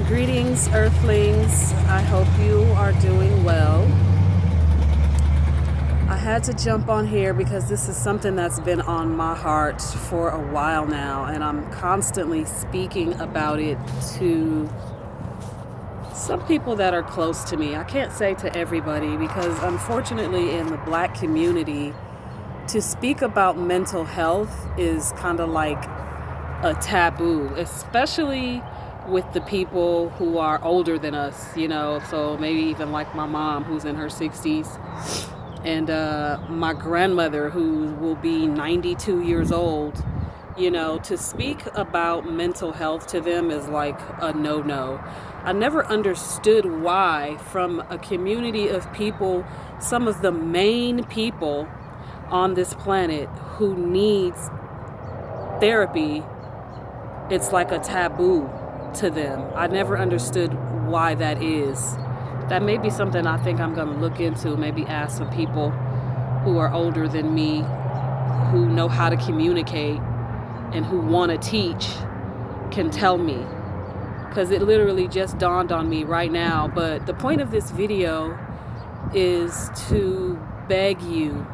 Greetings, Earthlings. I hope you are doing well. I had to jump on here because this is something that's been on my heart for a while now, and I'm constantly speaking about it to some people that are close to me. I can't say to everybody because, unfortunately, in the Black community, to speak about mental health is kind of like a taboo, especially with the people who are older than us, so maybe even like my mom who's in her 60s and my grandmother who will be 92 years old. To speak about mental health to them is like a no-no. I never understood why, from a community of people, some of the main people on this planet who needs therapy, it's like a taboo to them. I never understood why that is. That may be something I think I'm going to look into, maybe ask some people who are older than me, who know how to communicate and who want to teach, can tell me. Because it literally just dawned on me right now. But the point of this video is to beg you.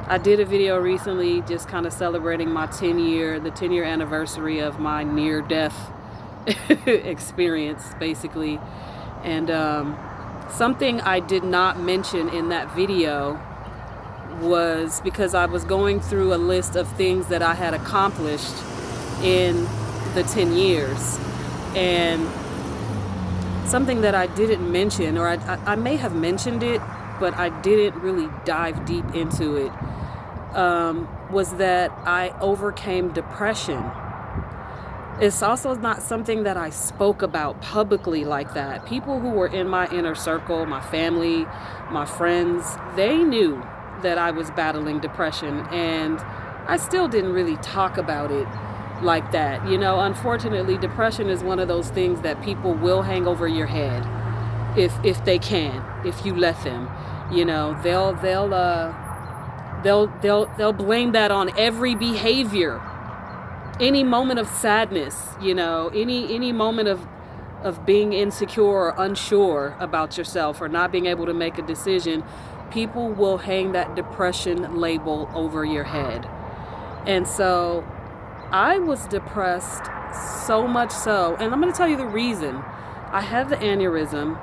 I did a video recently just kind of celebrating the 10-year anniversary of my near-death experience, basically. And something I did not mention in that video was because I was going through a list of things that I had accomplished in the 10 years. And something that I didn't mention, or I may have mentioned it, but I didn't really dive deep into it, was that I overcame depression. It's also not something that I spoke about publicly like that. People who were in my inner circle, my family, my friends, they knew that I was battling depression, and I still didn't really talk about it like that. Unfortunately, depression is one of those things that people will hang over your head if they can, if you let them. They'll blame that on every behavior, any moment of sadness, any moment of being insecure or unsure about yourself or not being able to make a decision. People will hang that depression label over your head. And so I was depressed, so much so, and I'm going to tell you the reason. I had the aneurysm,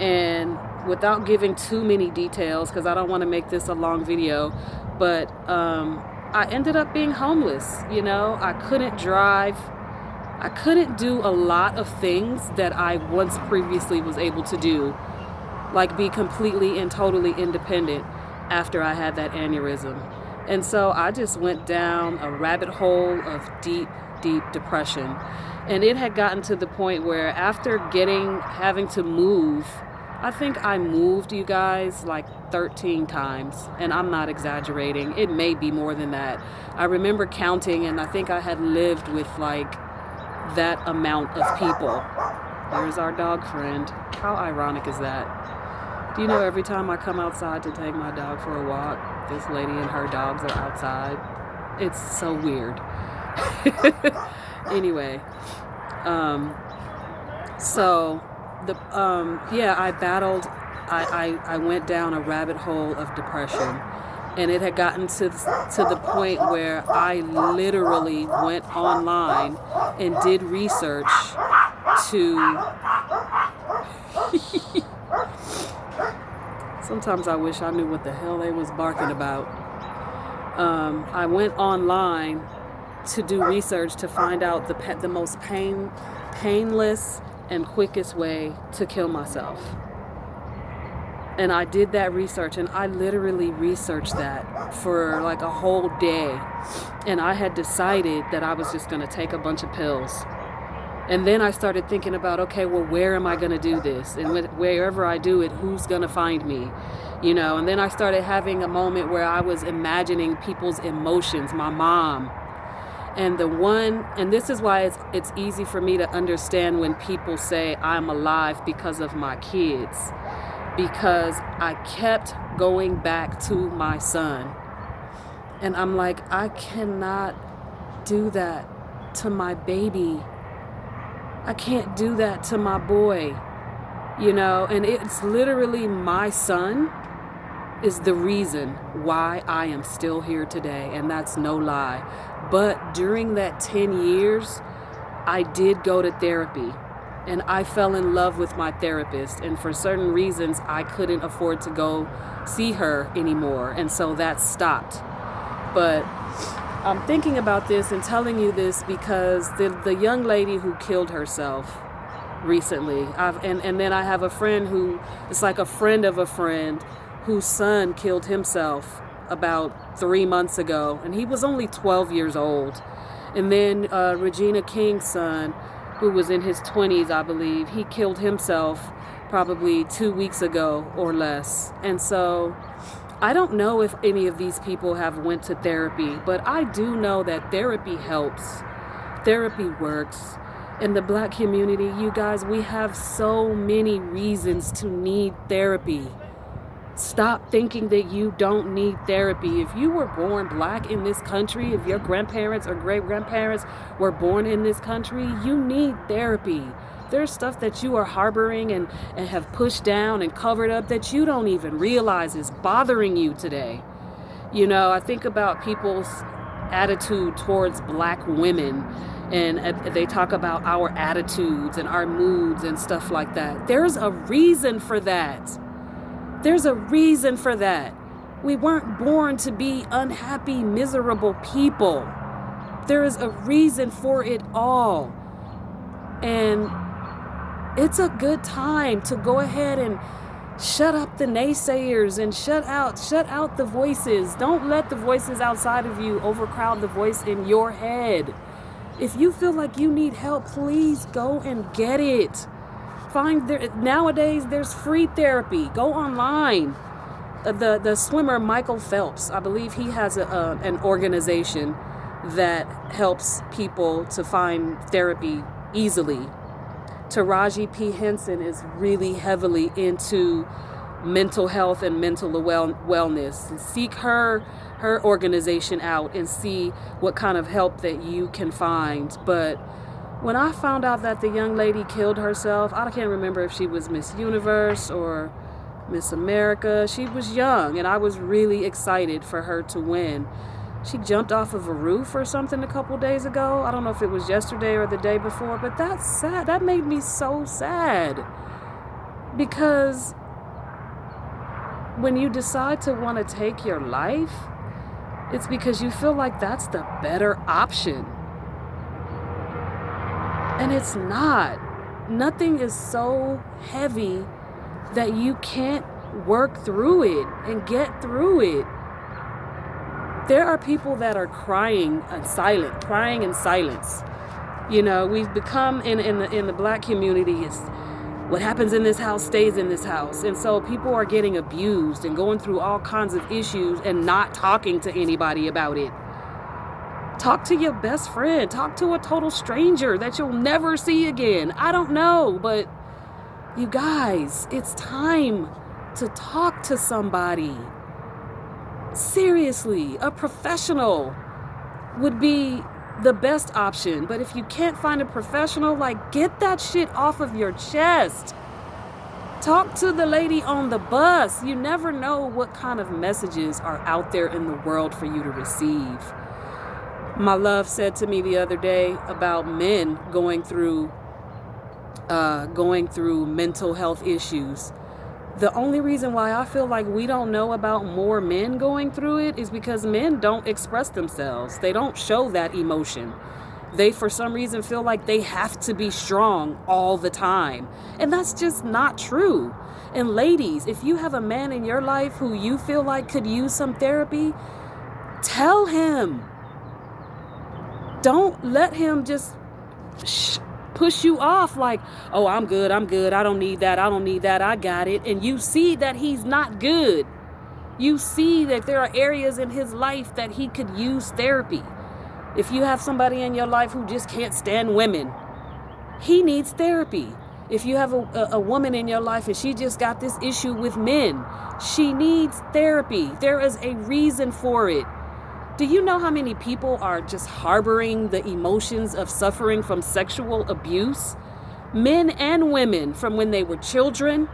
and without giving too many details, because I don't want to make this a long video, but I ended up being homeless. I couldn't drive. I couldn't do a lot of things that I once previously was able to do, like be completely and totally independent after I had that aneurysm. And so I just went down a rabbit hole of deep, deep depression. And it had gotten to the point where after having to move, I think I moved, you guys, like 13 times. And I'm not exaggerating. It may be more than that. I remember counting, and I think I had lived with like that amount of people. There's our dog friend. How ironic is that? Do you know every time I come outside to take my dog for a walk, this lady and her dogs are outside? It's so weird. Anyway, so I battled. I went down a rabbit hole of depression, and it had gotten to the point where I literally went online and did research to. Sometimes I wish I knew what the hell they was barking about. I went online to do research to find out the most painless and quickest way to kill myself. And I did that research, and I literally researched that for like a whole day. And I had decided that I was just going to take a bunch of pills. And then I started thinking about, okay, well, where am I going to do this? And wherever I do it, who's going to find me? And then I started having a moment where I was imagining people's emotions, my mom. And this is why it's easy for me to understand when people say I'm alive because of my kids. Because I kept going back to my son. And I'm like, I cannot do that that to my baby. I can't do that to my boy, and it's literally my son is the reason why I am still here today, and that's no lie. But during that 10 years, I did go to therapy, and I fell in love with my therapist, and for certain reasons, I couldn't afford to go see her anymore, and so that stopped. But I'm thinking about this and telling you this because the young lady who killed herself recently, and then I have a friend who is like a friend of a friend whose son killed himself about 3 months ago, and he was only 12 years old. And then Regina King's son, who was in his 20s, I believe, he killed himself probably 2 weeks ago or less. And so I don't know if any of these people have went to therapy, but I do know that therapy helps. Therapy works. In the Black community, you guys, we have so many reasons to need therapy. Stop thinking that you don't need therapy. If you were born Black in this country, if your grandparents or great-grandparents were born in this country, you need therapy. There's stuff that you are harboring and have pushed down and covered up that you don't even realize is bothering you today. I think about people's attitude towards Black women, and they talk about our attitudes and our moods and stuff like that. There's a reason for that. There's a reason for that. We weren't born to be unhappy, miserable people. There is a reason for it all. And it's a good time to go ahead and shut up the naysayers and shut out the voices. Don't let the voices outside of you overcrowd the voice in your head. If you feel like you need help, please go and get it. Nowadays there's free therapy. Go online. The swimmer Michael Phelps, I believe he has an organization that helps people to find therapy easily. Taraji P. Henson is really heavily into mental health and mental wellness. Seek her organization out and see what kind of help that you can find. But when I found out that the young lady killed herself, I can't remember if she was Miss Universe or Miss America. She was young, and I was really excited for her to win. She jumped off of a roof or something a couple days ago. I don't know if it was yesterday or the day before, but that's sad. That made me so sad. Because when you decide to want to take your life, it's because you feel like that's the better option. And it's not. Nothing is so heavy that you can't work through it and get through it. There are people that are crying in silence. We've become in the Black community, it's what happens in this house stays in this house. And so people are getting abused and going through all kinds of issues and not talking to anybody about it. Talk to your best friend. Talk to a total stranger that you'll never see again. I don't know, but you guys, it's time to talk to somebody. Seriously, a professional would be the best option. But if you can't find a professional, get that shit off of your chest. Talk to the lady on the bus. You never know what kind of messages are out there in the world for you to receive. My love said to me the other day about men going through mental health issues. The only reason why I feel like we don't know about more men going through it is because men don't express themselves. They don't show that emotion. They, for some reason, feel like they have to be strong all the time. And that's just not true. And ladies, if you have a man in your life who you feel like could use some therapy, tell him. Don't let him just push you off like, oh, I'm good, I don't need that, I got it. And you see that he's not good. You see that there are areas in his life that he could use therapy. If you have somebody in your life who just can't stand women, he needs therapy. If you have a woman in your life and she just got this issue with men, she needs therapy. There is a reason for it. Do you know how many people are just harboring the emotions of suffering from sexual abuse? Men and women, from when they were children.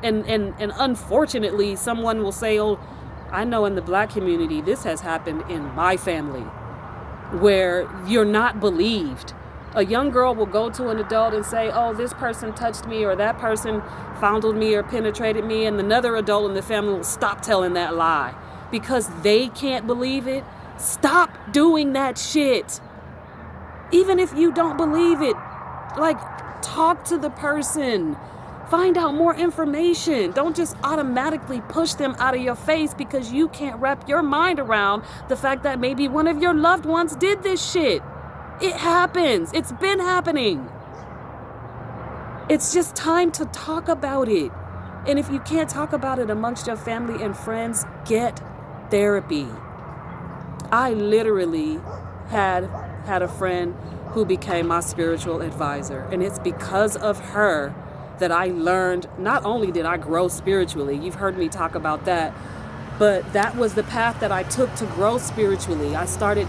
And unfortunately, someone will say, oh, I know in the Black community, this has happened in my family, where you're not believed. A young girl will go to an adult and say, oh, this person touched me, or that person fondled me or penetrated me, and another adult in the family will stop telling that lie because they can't believe it. Stop doing that shit. Even if you don't believe it, like, talk to the person. Find out more information. Don't just automatically push them out of your face because you can't wrap your mind around the fact that maybe one of your loved ones did this shit. It happens. It's been happening. It's just time to talk about it. And if you can't talk about it amongst your family and friends, get therapy. I literally had a friend who became my spiritual advisor. And it's because of her that I learned, not only did I grow spiritually, you've heard me talk about that, but that was the path that I took to grow spiritually. I started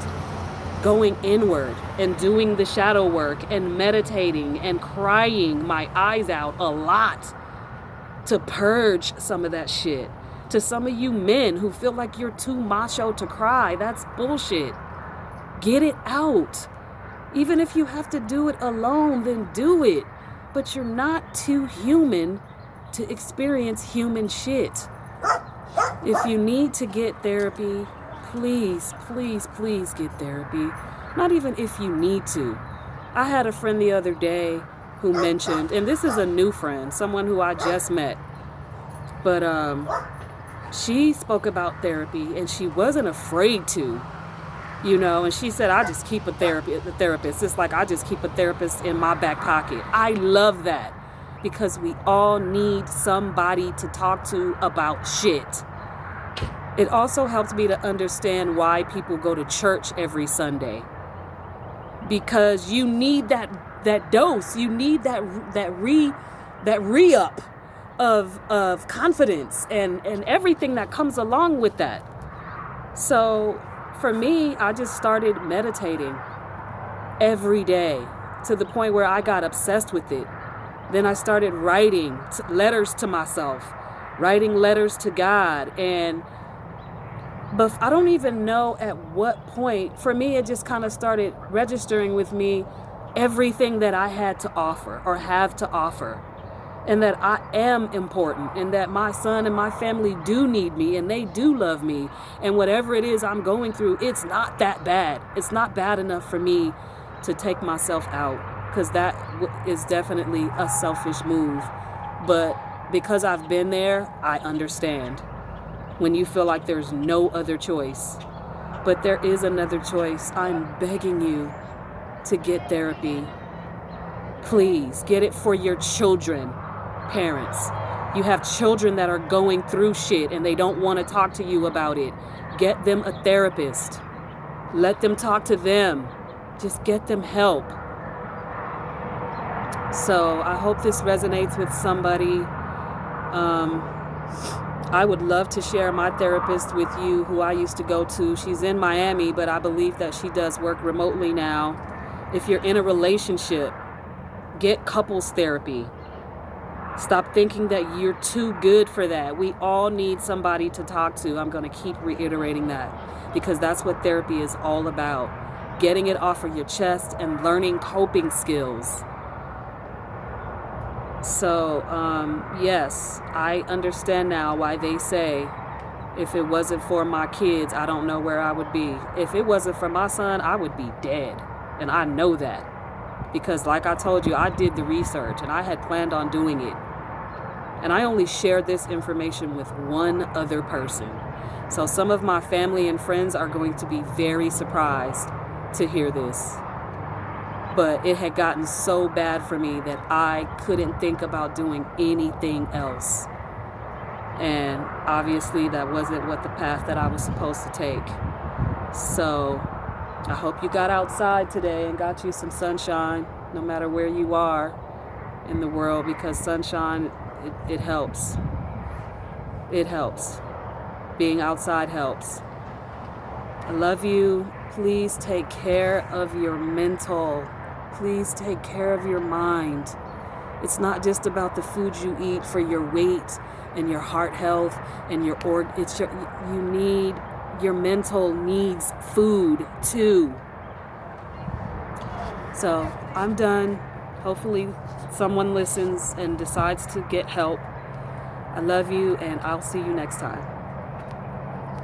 going inward and doing the shadow work and meditating and crying my eyes out a lot to purge some of that shit. To some of you men who feel like you're too macho to cry, that's bullshit. Get it out. Even if you have to do it alone, then do it. But you're not too human to experience human shit. If you need to get therapy, please, please, please get therapy. Not even if you need to. I had a friend the other day who mentioned, and this is a new friend, someone who I just met, but she spoke about therapy and she wasn't afraid to, and she said, I just keep a therapist. It's like I just keep a therapist in my back pocket. I love that because we all need somebody to talk to about shit. It also helps me to understand why people go to church every Sunday, because you need that dose. You need that re-up of confidence and everything that comes along with that. So for me, I just started meditating every day to the point where I got obsessed with it. Then I started writing letters to myself, writing letters to God. But I don't even know at what point. For me, it just kind of started registering with me everything that I had to offer or have to offer. And that I am important, and that my son and my family do need me, and they do love me. And whatever it is I'm going through, it's not that bad. It's not bad enough for me to take myself out, because that is definitely a selfish move. But because I've been there, I understand when you feel like there's no other choice. But there is another choice. I'm begging you to get therapy. Please get it for your children. Parents, you have children that are going through shit and they don't want to talk to you about it. Get them a therapist. Let them talk to them. Just get them help. So I hope this resonates with somebody. I would love to share my therapist with you, who I used to go to. She's in Miami, but I believe that she does work remotely now. If you're in a relationship, get couples therapy. Stop thinking that you're too good for that. We all need somebody to talk to. I'm going to keep reiterating that because that's what therapy is all about. Getting it off of your chest and learning coping skills. So, yes, I understand now why they say, if it wasn't for my kids, I don't know where I would be. If it wasn't for my son, I would be dead. And I know that. Because like I told you, I did the research and I had planned on doing it. And I only shared this information with one other person. So some of my family and friends are going to be very surprised to hear this. But it had gotten so bad for me that I couldn't think about doing anything else. And obviously that wasn't what the path that I was supposed to take. So I hope you got outside today and got you some sunshine, no matter where you are in the world, because sunshine, it helps. It helps. being outside helps. I love you. Please take care of your mental. Please take care of your mind. It's not just about the food you eat for your weight and your heart health and your your mental needs food too. So I'm done. Hopefully someone listens and decides to get help. I love you, and I'll see you next time.